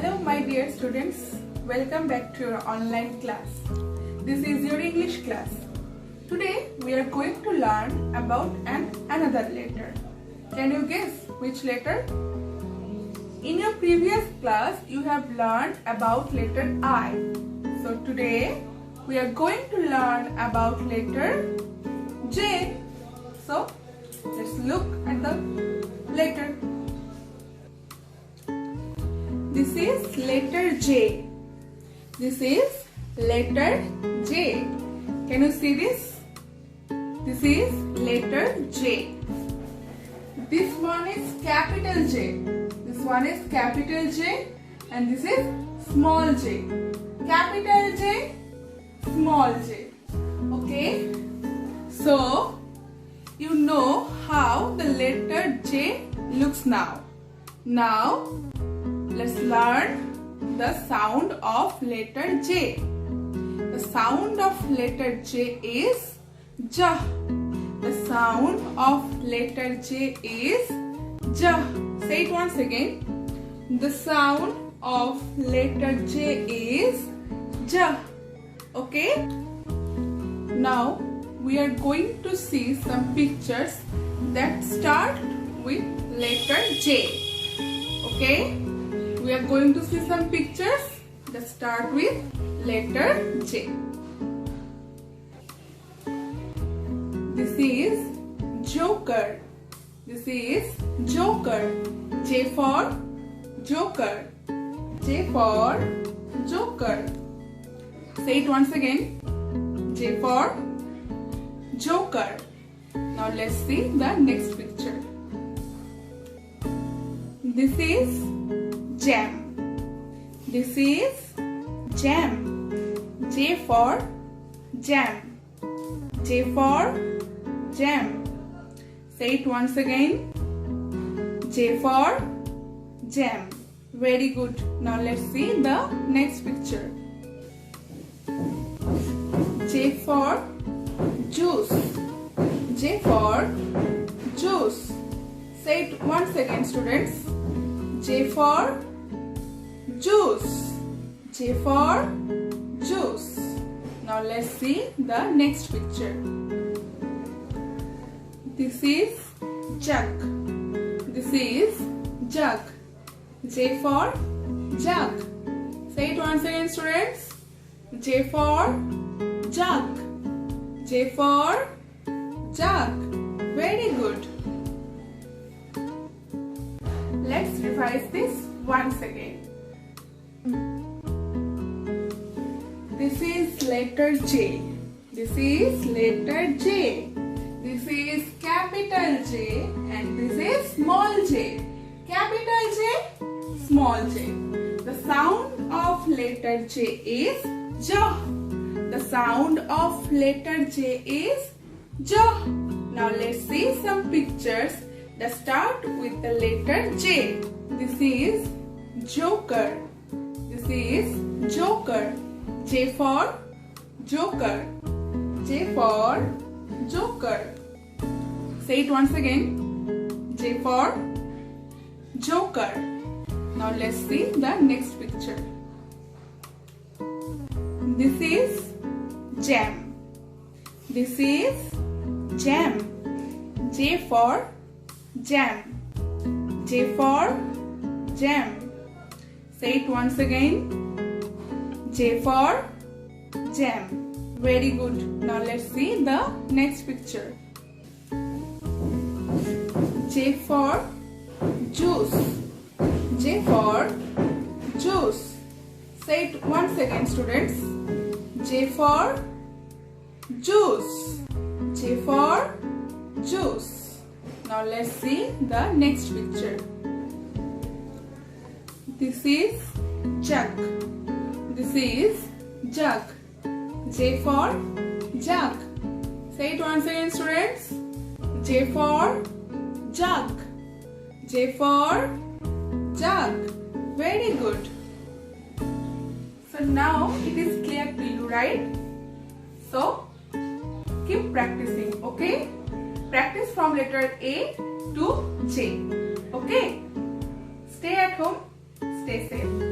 Hello my dear students, welcome back to your online class. This is your English class. Today we are going to learn about another letter. Can you guess which letter? In your previous class you have learned about letter I. So today we are going to learn about letter J. So let's look at the letter. This is letter J. This is letter J. Can you see this? This is letter J. This one is capital J. This one is capital J and this is small j. Capital J, small j. Okay? So, you know how the letter J looks now. Now, let's learn the sound of letter J. The sound of letter J is J. The sound of letter J is J. Say it once again. The sound of letter J is J. Okay? Now we are going to see some pictures that start with letter J. Okay? We are going to see some pictures that start with letter J. This is Joker. This is Joker. J for Joker. J for Joker. Say it once again. J for Joker. Now let's see the next picture. This is Jam. This is Jam. J for Jam. J for Jam. Say it once again. J for Jam. Very good. Now let's see the next picture. J for Juice. J for Juice. Say it once again, students. J for Juice. J for Juice. Now let's see the next picture. This is Jug. This is Jug. J for Jug. Say it once again, students. J for Jug. J for Jug. Very good. Let's revise this once again. This is letter J. This is letter J. This is capital J and this is small j. Capital J, small j. The sound of letter J is J. The sound of letter J is J. Now let's see some pictures that start with the letter J. This is Joker. This is Joker. J for Joker. J for Joker. Say it once again. J for Joker. Now let's see the next picture. This is Jam. This is Jam. J for Jam. J for Jam. Say it once again. J for Jam. Very good. Now let's see the next picture. J for Juice. J for Juice. Say it once again, students. J for Juice. J for Juice. Now let's see the next picture. This is Jug. This is Jug. J for Jug. Say it once again, students. J for Jug. J for Jug. Very good. So now it is clear to you, right? So keep practicing, okay? Practice from letter A to J. Okay? Stay at home, stay safe.